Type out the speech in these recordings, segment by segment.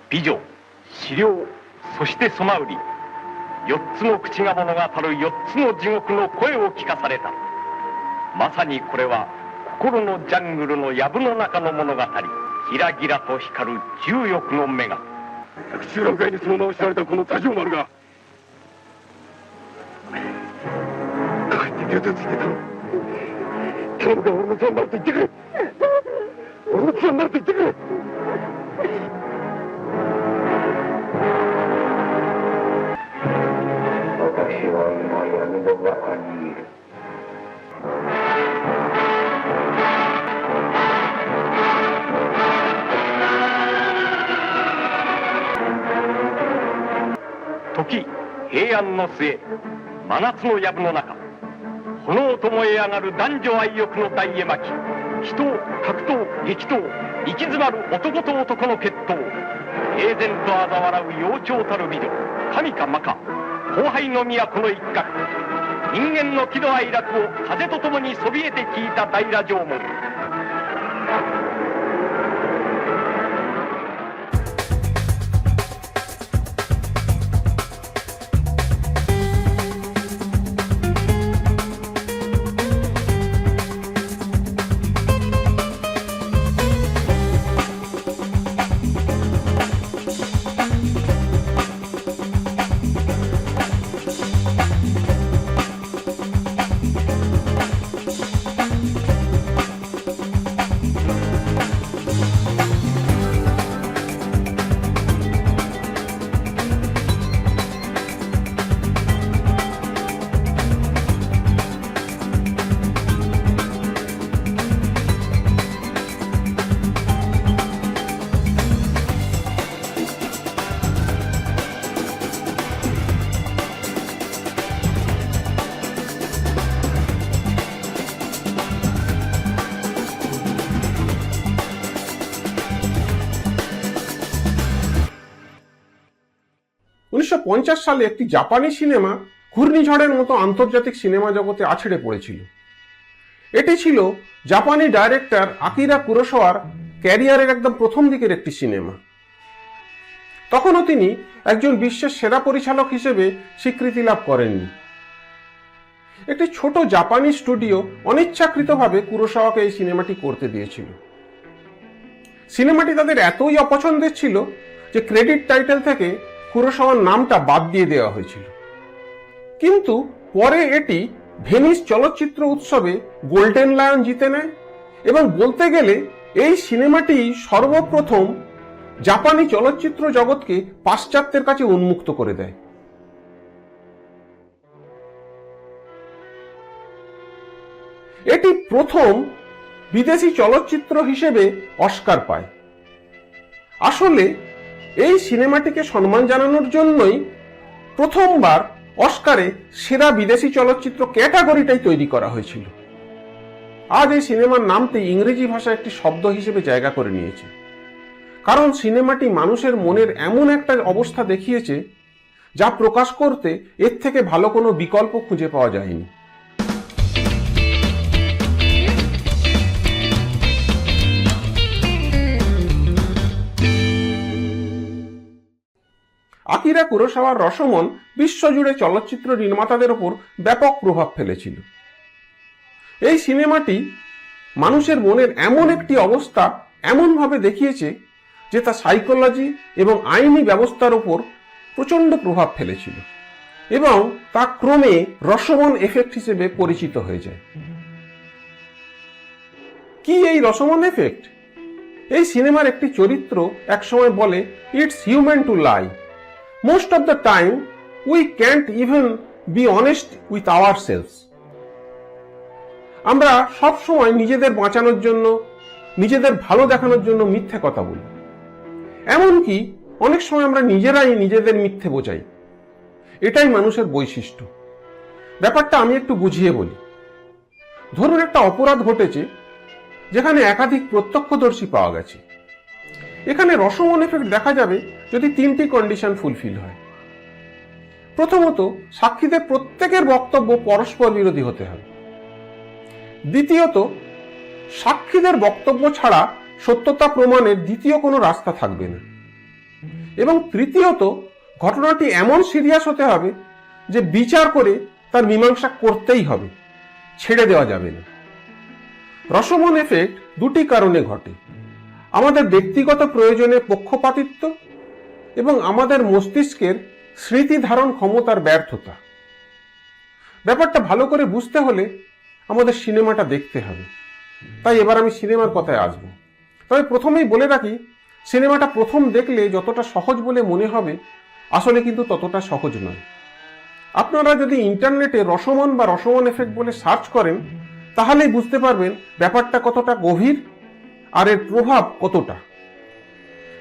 美女、資料、そしてソマウリ、4つの口が物語る4つの地獄の声を聞かされた。まさにこれは心のジャングルの藪の中の物語。ギラギラと光る重翼の目が。百中落外にその名を知られたこの多条丸が帰って手をついてたの。頼むから俺の妻になると言ってくれ。俺の妻になると言ってくれ。私は今闇の中にいる。時、平安の末、真夏の藪の中、炎と燃え上がる男女愛欲の大絵巻、死闘、格闘、激闘、息詰まる男と男の決闘、平然と嘲笑う幼鳥たる美女、神か魔か、荒廃の都の一角、人間の喜怒哀楽を風とともにそびえて聞いた大羅城門。সালে একটি জাপানি সিনেমা ঘূর্ণিঝড়ের মতো আন্তর্জাতিক সিনেমা জগতে আছড়ে পড়েছিল। এটি ছিল জাপানি ডাইরেক্টর আকিরা কুরোসাওয়ার ক্যারিয়ারের একদম প্রথম দিকের একটি সিনেমা। তখনও তিনি একজন বিশ্বের সেরা পরিচালক হিসেবে স্বীকৃতি লাভ করেননি। একটি ছোট জাপানি স্টুডিও অনিচ্ছাকৃতভাবে কুরোসাওয়াকে এই সিনেমাটি করতে দিয়েছিল। সিনেমাটি তাদের এতই অপছন্দের ছিল যে ক্রেডিট টাইটেল থেকে কুরোসাওয়ার নামটা বাদ দিয়ে দেওয়া হয়েছিল। কিন্তু পরে এটি ভেনিস চলচ্চিত্র উৎসবে গোল্ডেন লায়ন জিতে নেয় এবং বলতে গেলে এই সিনেমাটি সর্বপ্রথম জাপানি চলচ্চিত্র জগৎকে পাশ্চাত্যের কাছে উন্মুক্ত করে দেয়। এটি প্রথম বিদেশি চলচ্চিত্র হিসেবে অস্কার পায়। আসলে এই সিনেমাটিকে সম্মান জানানোর জন্যই প্রথমবার অস্কারে সেরা বিদেশি চলচ্চিত্র ক্যাটাগরিটাই তৈরি করা হয়েছিল। আজ এই সিনেমার নামটি ইংরেজি ভাষায় একটি শব্দ হিসেবে জায়গা করে নিয়েছে, কারণ সিনেমাটি মানুষের মনের এমন একটা অবস্থা দেখিয়েছে যা প্রকাশ করতে এর থেকে ভালো কোনো বিকল্প খুঁজে পাওয়া যায়নি। আকিরা কুরোসাওয়ার রশমন বিশ্বজুড়ে চলচ্চিত্র নির্মাতাদের ওপর ব্যাপক প্রভাব ফেলেছিল। এই সিনেমাটি মানুষের মনের এমন একটি অবস্থা এমনভাবে দেখিয়েছে যে তা সাইকোলজি এবং আইনি ব্যবস্থার ওপর প্রচন্ড প্রভাব ফেলেছিল এবং তা ক্রমে রশমন এফেক্ট হিসেবে পরিচিত হয়ে যায়। কি এই রশমন এফেক্ট? এই সিনেমার একটি চরিত্র একসময় বলে, it's human to lie. Most of the time, we can't even be honest with ourselves. আমরা সব সময় নিজেদের বাঁচানোর জন্য, নিজেদের ভালো দেখানোর জন্য মিথ্যে কথা বলি। এমনকি অনেক সময় আমরা নিজেরাই নিজেদের মিথ্যে বোঝাই। এটাই মানুষের বৈশিষ্ট্য। ব্যাপারটা আমি একটু বুঝিয়ে বলি। ধরুন একটা অপরাধ ঘটেছে যেখানে একাধিক প্রত্যক্ষদর্শী পাওয়া গেছে। এখানে রশমন এফেক্ট দেখা যাবে যদি তিনটি কন্ডিশন ফুলফিল হয়। প্রথমত, সাক্ষীদের প্রত্যেকের বক্তব্য পরস্পর বিরোধী হতে হবে। দ্বিতীয়ত, সাক্ষীদের বক্তব্য ছাড়া সত্যতা প্রমাণের দ্বিতীয় কোনো রাস্তা থাকবে না। এবং তৃতীয়ত ঘটনাটি এমন সিরিয়াস হতে হবে যে বিচার করে তার মীমাংসা করতেই হবে, ছেড়ে দেওয়া যাবে না। রসমন এফেক্ট দুটি কারণে ঘটে: আমাদের ব্যক্তিগত প্রয়োজনে পক্ষপাতিত্ব এবং আমাদের মস্তিষ্কের স্মৃতি ধারণ ক্ষমতার ব্যর্থতা। ব্যাপারটা ভালো করে বুঝতে হলে আমাদের সিনেমাটা দেখতে হবে। তাই এবার আমি সিনেমার কথায় আসব। তবে প্রথমেই বলে রাখি, সিনেমাটা প্রথম দেখলে যতটা সহজ বলে মনে হবে আসলে কিন্তু ততটা সহজ নয়। আপনারা যদি ইন্টারনেটে রসমন বা রসমন এফেক্ট বলে সার্চ করেন তাহলেই বুঝতে পারবেন ব্যাপারটা কতটা গভীর আর এর প্রভাব কতটা।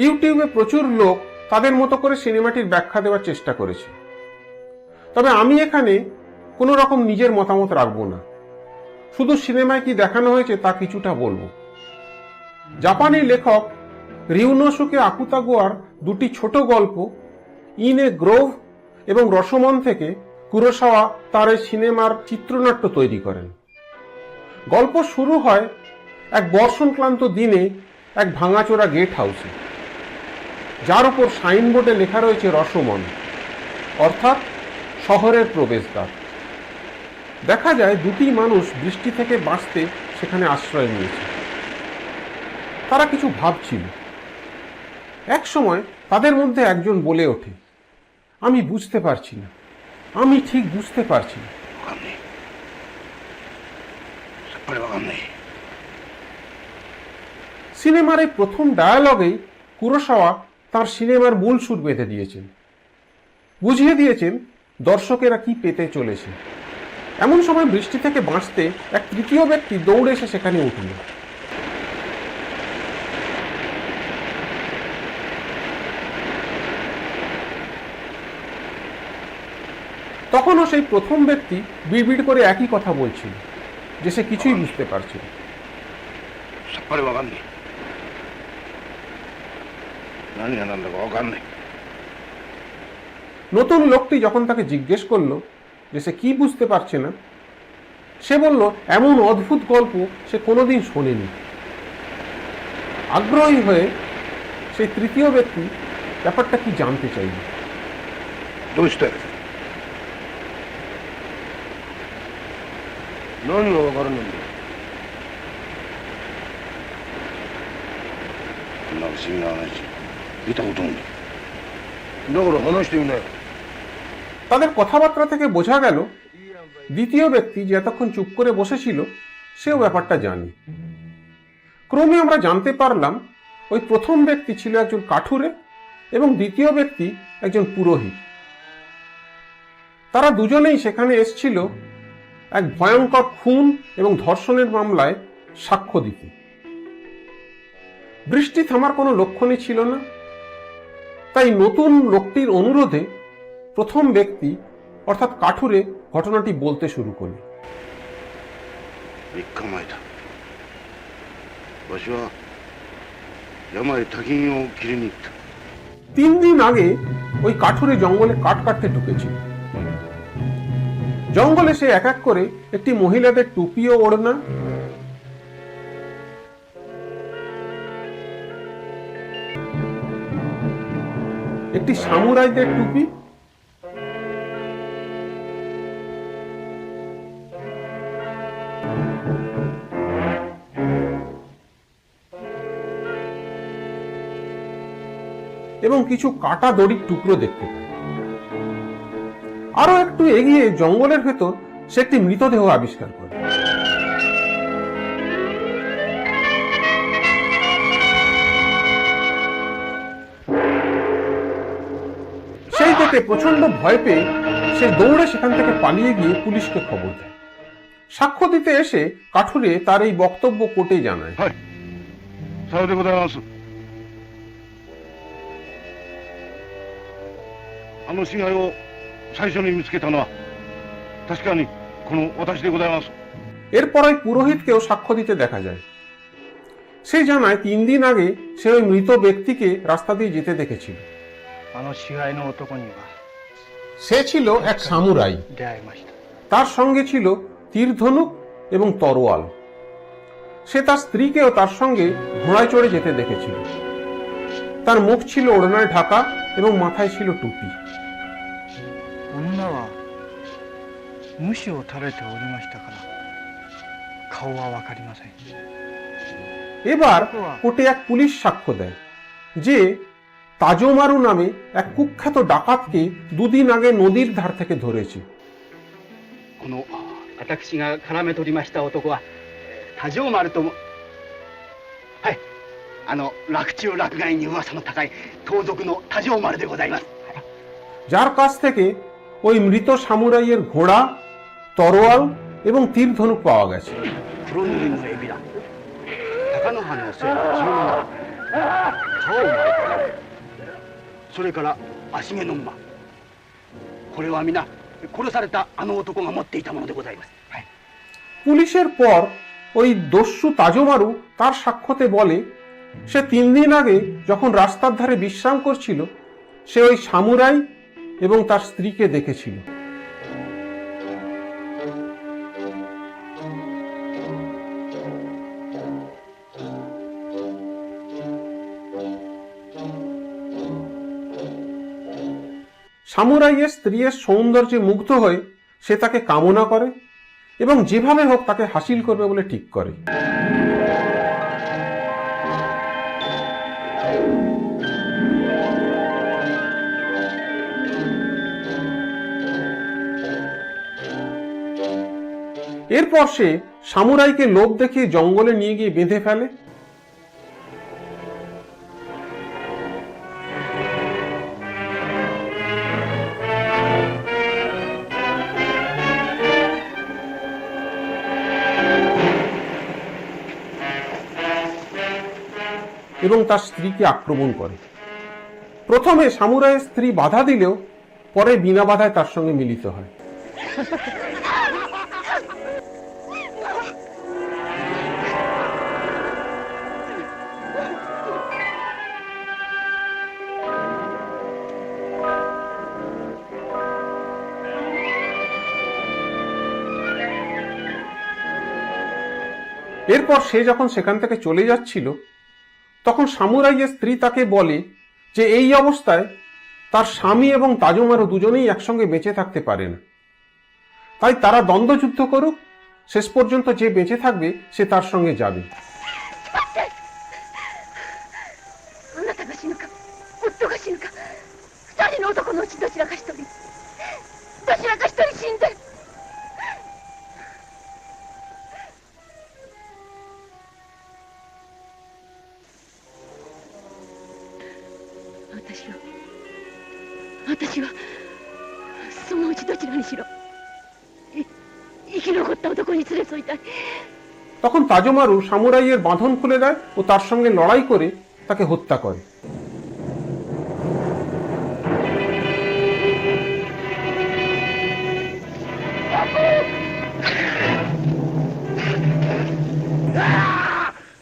ইউটিউবে প্রচুর লোক তাদের মতো করে সিনেমাটির ব্যাখ্যা দেওয়ার চেষ্টা করেছে, তবে আমি এখানে কোনো রকম নিজের মতামত রাখবো না। শুধু সিনেমায় কি দেখানো হয়েছে তা কিছুটা বলবো। জাপানি লেখক রিউনোসুকে আকুতাগুয়ার দুটি ছোট গল্প ইন এ গ্রোভ এবং রসমন থেকে কুরোসাওয়া তার এই সিনেমার চিত্রনাট্য তৈরি করেন। গল্প শুরু হয় এক বর্ষণক্লান্ত দিনে এক ভাঙাচোরা গেট হাউসে, যার উপর সাইনবোর্ডে লেখা রয়েছে রসমন, অর্থাৎ শহরের প্রবেশদ্বার। দেখা যায় দুটি মানুষ বৃষ্টি থেকে বাঁচতে সেখানে আশ্রয় নিয়েছে। তারা কিছু ভাবছিল। এক সময় তাদের মধ্যে একজন বলে ওঠে, আমি বুঝতে পারছি না, আমি ঠিক বুঝতে পারছি না। সিনেমার এই প্রথম ডায়ালগেই কুরোসাওয়া তার সিনেমার মূল সুর বেঁধে দিয়েছেন, বুঝিয়ে দিয়েছেন দর্শকেরা কি পেতে চলেছে। এমন সময় বৃষ্টি থেকে বাঁচতে এক তৃতীয় ব্যক্তি দৌড়ে এসে সেখানে উঠল। তখনও সেই প্রথম ব্যক্তি বিড়বিড় করে একই কথা বলছিল যে সে কিছুই বুঝতে পারছে না। নতুন লোকটি যখন তাকে জিজ্ঞেস করলো যে সে কি বুঝতে পারছে না, সে বলল এমন অদ্ভুত গল্প সে কোনোদিন শোনেনি। আগ্রহী হয়ে সেই তৃতীয় ব্যক্তি ব্যাপারটা কি জানতে চাইল। তাদের কথাবার্তা থেকে বোঝা গেল দ্বিতীয় ব্যক্তি যে এতক্ষণ চুপ করে বসেছিল সেও ব্যাপারটা জানে। ক্রমে আমরা জানতে পারলাম ওই প্রথম ব্যক্তি ছিল একজন কাঠুরে এবং দ্বিতীয় ব্যক্তি একজন পুরোহিত। তারা দুজনেই সেখানে এসেছিল এক ভয়ঙ্কর খুন এবং ধর্ষণের মামলায় সাক্ষ্য দিতে। বৃষ্টি থামার কোনো লক্ষণই ছিল না, তাই নতুন লোকটির অনুরোধে প্রথম ব্যক্তি অর্থাৎ কাঠুরে ঘটনাটি বলতে শুরু করল। 3 দিন আগে ওই কাঠুরে জঙ্গলে কাঠ কাটতে ঢুকেছিল। জঙ্গলে সে এক এক করে একটি মহিলাদের টুপি ও ওড়না, একটি সামুরাইদের টুপি এবং কিছু কাটা দড়ির টুকরো দেখতে পায়। আরো একটু এগিয়ে জঙ্গলের ভেতর সে একটি মৃতদেহ আবিষ্কার করে। সেই দেখে প্রচন্ড ভয় পেয়ে সে দৌড়ে সেখান থেকে পালিয়ে গিয়ে পুলিশকে খবর দেয়। সাক্ষ্য দিতে এসে কাঠুরে তার এই বক্তব্য কোর্টে জানায়। এরপর ওই পুরোহিতকেও সাক্ষ্য দিতে দেখা যায়। সে জানায় 3 দিন আগে সে ওই মৃত ব্যক্তিকে রাস্তা দিয়ে যেতে দেখেছিল। সে ছিল এক সামুরাই, তার সঙ্গে ছিল তীর ধনুক এবং তরোয়াল। সে তার স্ত্রীকেও তার সঙ্গে ঘোড়ায় চড়ে যেতে দেখেছিল। তার মুখ ছিল ওড়নায় ঢাকা এবং মাথায় ছিল টুপি। 女は無視を垂れておりましたから顔はわかりません。 এবার কোর্টে এক পুলিশ সাক্ষ্য দেয় যে তাজোমারু নামে এক কুখ্যাত ডাকাতকে দুদিন আগে নদীর ধার থেকে ধরেছে। この私が絡め取りました男は多条丸とも、はい、洛中洛外に噂の高い盗賊の多条丸でございます。 যার কাছ থেকে ওই মৃত সামুরাইয়ের ঘোড়া, তরোয়াল এবং তীর ধনুক পাওয়া গেছে। 黒塗りのエビだ。鷹の羽の背の17羽、顔を巻いた羽、それから足毛の馬。これは皆殺されたあの男が持っていたものでございます。はい、 পুলিশের পর ওই দস্যু তাজোমারু তার সাক্ষ্যতে বলে সে 3 দিন আগে যখন রাস্তার ধারে বিশ্রাম করছিল সে ওই সামুরাই এবং তার স্ত্রীকে দেখেছিল। সামুরাইয়ের স্ত্রীর সৌন্দর্যে মুগ্ধ হয়ে সে তাকে কামনা করে এবং যেভাবে হোক তাকে হাসিল করবে বলে ঠিক করে। এরপর সে সামুরাইকে লোভ দেখিয়ে জঙ্গলে নিয়ে গিয়ে বেঁধে ফেলে। এবং তার স্ত্রীকে আক্রমণ করে। প্রথমে সামুরাইয়ের স্ত্রী বাধা দিলেও পরে বিনা বাধায় তার সঙ্গে মিলিত হয়। এরপর সে যখন সেখান থেকে চলে যাচ্ছিল তখন সামুরাইয়ের স্ত্রী তাকে বলে যে এই অবস্থায় তার স্বামী এবং তাজোমারু দুজনেই একসঙ্গে বেঁচে থাকতে পারে না, তাই তারা দ্বন্দ্বযুদ্ধ করুক, শেষ পর্যন্ত যে বেঁচে থাকবে সে তার সঙ্গে যাবে। তখন তাজোমারু সামুরাইয়ের বাঁধন খুলে দেয় ও তার সঙ্গে লড়াই করে তাকে হত্যা করে।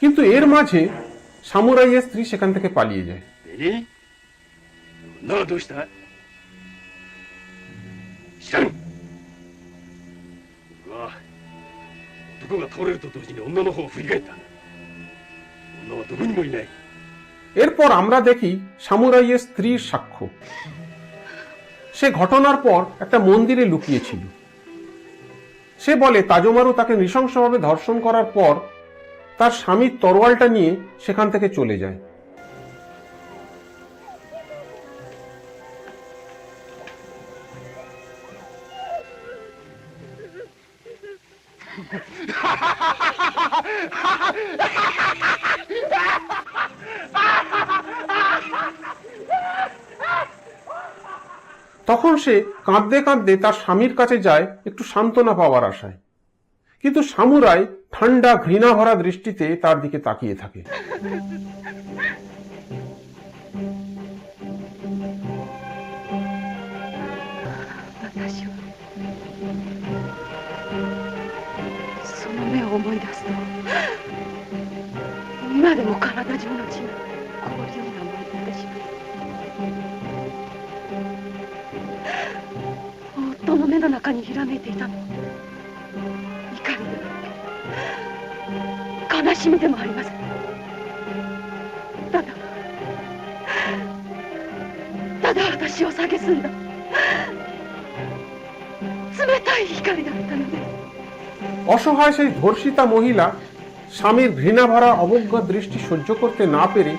কিন্তু এর মাঝে সামুরাইয়ের স্ত্রী সেখান থেকে পালিয়ে যায়। এরপর আমরা দেখি সামুরাইয়ের স্ত্রীর সাক্ষ্য। সে ঘটনার পর একটা মন্দিরে লুকিয়েছিল। সে বলে তাজোমারু তাকে নৃশংসভাবে ধর্ষণ করার পর তার স্বামীর তরোয়ালটা নিয়ে সেখান থেকে চলে যায়। তখন সে কাঁদতে কাঁদতে তার স্বামীর কাছে যায় একটু সান্ত্বনা পাওয়ার আশায়, কিন্তু সামুরাই ঠান্ডা ঘৃণা ভরা দৃষ্টিতে তার দিকে তাকিয়ে থাকে। で私を蔑んだ冷たい光だったのです。 অসহায় সেই ধর্ষিতা মহিলা স্বামীর ঘৃণা ভরা অবজ্ঞা দৃষ্টি সহ্য করতে না পেরে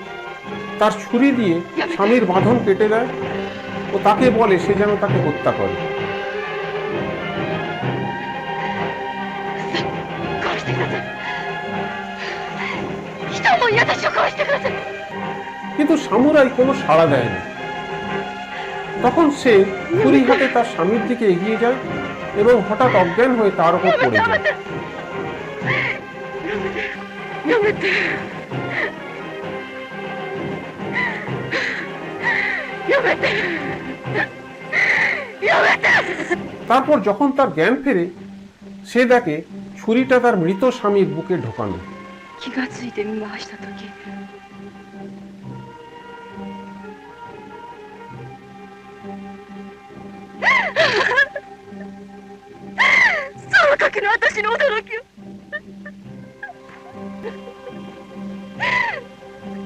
তার ছুরি দিয়ে স্বামীর বাঁধন কেটে দেয় ও তাকে বলে সে যেন তাকে হত্যা করে। 殺してください。一思いに私を殺してください。 কিন্তু সামুরাই কোনো সাড়া দেয় না। তখন সে ছুরি হাতে তার স্বামীর দিকে এগিয়ে যায় এবং হঠাৎ অজ্ঞান হয়ে তার উপর পড়ে যায়। やめてやめてやめて তারপর যখন তার জ্ঞান ফেরে সে দেখে ছুরিটা তার মৃত স্বামীর বুকে ঢোকানো। 気がついて見回したときその時の私の驚きを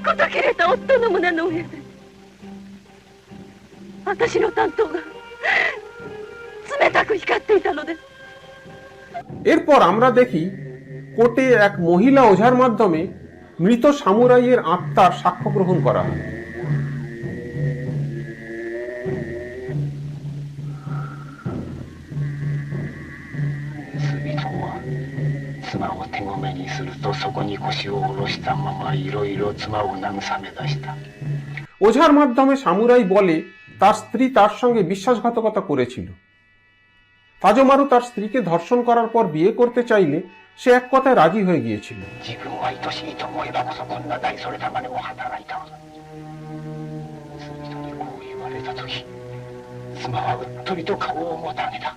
事切れた夫の胸の上で私の担当が冷たく光っていたのです。 এরপর আমরা দেখি কোর্টে এক মহিলা ওঝার মাধ্যমে মৃত সামুরাইয়ের আত্মার সাক্ষ্য গ্রহণ করা হয়। 妻を手ごめにするとそこに腰を下ろしたままいろいろ妻を慰め出した。 ওঝার মাধ্যমে সামুরাই বলে তার স্ত্রী তার সঙ্গে বিশ্বাসঘাতকতা করেছিল। তাজোমারু তার স্ত্রীকে ধর্ষণ করার পর বিয়ে করতে চাইলে সে এক কথায় রাজি হয়ে গিয়েছিল। 自分は愛しいと思えばこそこんな大それたまでも働いた。罪人にこう言われた時妻はうっとりと顔をもたげた。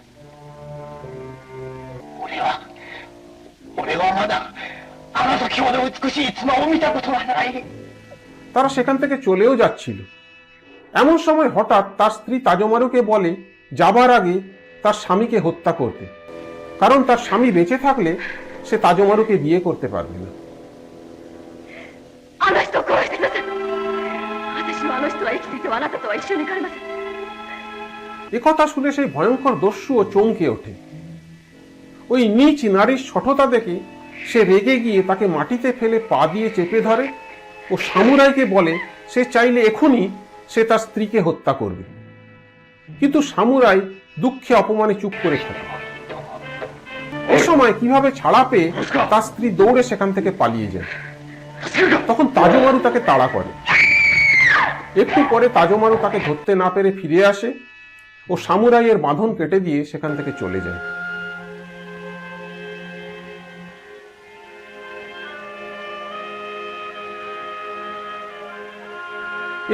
俺はまだあの時ほど美しい妻を見たことはない。 তারা সেখান থেকে চলেও যাচ্ছিল। এমন সময় হঠাৎ তার স্ত্রী তাজোমারুকে বলে যাবার আগে তার স্বামীকে হত্যা করতে, কারণ তার স্বামী বেঁচে থাকলে সে তাজোমারুকে বিয়ে করতে পারবে না। あの人を殺してください。私はあの人は生きていてはあなたとは一緒に帰れません。 একথা শুনে সেই ভয়ঙ্কর দস্যুও চমকে ওঠে। ওই নীচ নারীর শঠতা দেখে সে রেগে গিয়ে তাকে মাটিতে ফেলে পা দিয়ে চেপে ধরে ও সামুরাইকে বলে সে চাইলে এখনই সে তার স্ত্রীকে হত্যা করবে, কিন্তু সামুরাই দুঃখে অপমানে চুপ করে থাকে। এ সময় কিভাবে ছাড়া পেয়ে তার স্ত্রী দৌড়ে সেখান থেকে পালিয়ে যায়। তখন তাজোমারু তাকে তাড়া করে। একটু পরে তাজোমারু তাকে ধরতে না পেরে ফিরে আসে ও সামুরাইয়ের বাঁধন কেটে দিয়ে সেখান থেকে চলে যায়।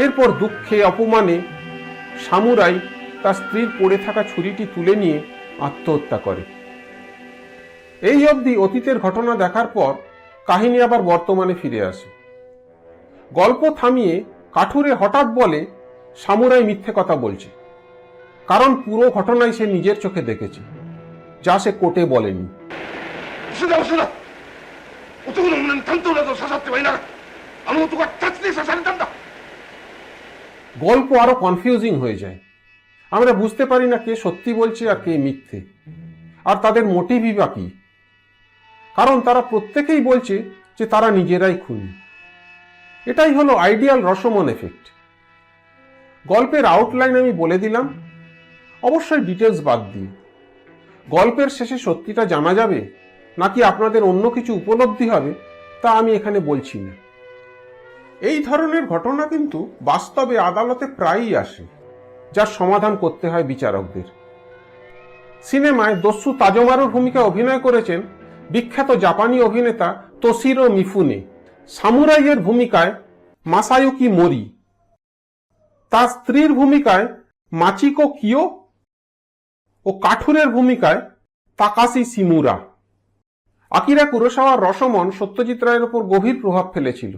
এরপর দুঃখে অপমানে সামুরাই তার স্ত্রীর পড়ে থাকা ছুরিটি তুলে নিয়ে আত্মহত্যা করে। এই অবধি অতীতের ঘটনা দেখার পর কাহিনী আবার বর্তমানে ফিরে আসে। গল্প থামিয়ে কাঠুরে হঠাৎ বলে সামুরাই মিথ্যে কথা বলছে, কারণ পুরো ঘটনাই সে নিজের চোখে দেখেছে, যা সে কোর্টে বলেনি। 嘘だ嘘だ、男の胸に担当など刺さってはいなかった。あの男はタツで刺されたんだ。 গল্প আরো কনফিউজিং হয়ে যায়। আমরা বুঝতে পারি না কে সত্যি বলছে আর কে মিথ্যে, আর তাদের মোটিভই বা কি, কারণ তারা প্রত্যেকেই বলছে যে তারা নিজেরাই খুনি। এটাই হলো আইডিয়াল রসমন এফেক্ট। গল্পের আউটলাইন আমি বলে দিলাম, অবশ্যই ডিটেলস বাদ দিয়ে। গল্পের শেষে সত্যিটা জানা যাবে নাকি আপনাদের অন্য কিছু উপলব্ধি হবে তা আমি এখানে বলছি না। এই ধরনের ঘটনা কিন্তু বাস্তবে আদালতে প্রায়ই আসে, যার সমাধান করতে হয় বিচারকদের। সিনেমায় দস্যু তাজোমারুর ভূমিকা অভিনয় করেছেন বিখ্যাত জাপানি অভিনেতা তোশিরো মিফুনে। সামুরাইয়ের ভূমিকায় মাসায়ুকি মোরি, তার স্ত্রীর ভূমিকায় মাচিকো কিও ও কাঠুরের ভূমিকায় তাকাশি শিমুরা। আকিরা কুরোসাওয়ার রসমন সত্যজিৎ রায়ের উপর গভীর প্রভাব ফেলেছিল।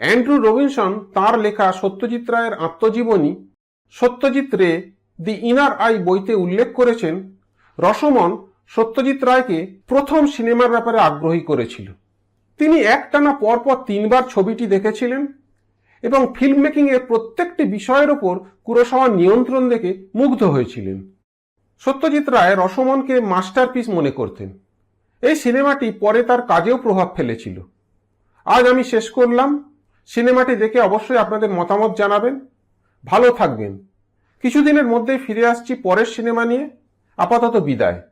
অ্যান্ড্রু রবিনসন তাঁর লেখা সত্যজিৎ রায়ের আত্মজীবনী সত্যজিৎ রে দি ইনার আই বইতে উল্লেখ করেছেন রসমন সত্যজিৎ রায়কে প্রথম সিনেমার ব্যাপারে আগ্রহী করেছিল। তিনি একটানা পরপর 3বার ছবিটি দেখেছিলেন এবং ফিল্ম মেকিং এর প্রত্যেকটি বিষয়ের ওপর কুরোসাওয়ার নিয়ন্ত্রণ দেখে মুগ্ধ হয়েছিলেন। সত্যজিৎ রায় রসমনকে মাস্টারপিস মনে করতেন। এই সিনেমাটি পরে তার কাজেও প্রভাব ফেলেছিল। আজ আমি শেষ করলাম। সিনেমাটি দেখে অবশ্যই আপনাদের মতামত জানাবেন। ভালো থাকবেন। কিছুদিনের মধ্যেই ফিরে আসছি পরের সিনেমা নিয়ে। আপাতত বিদায়।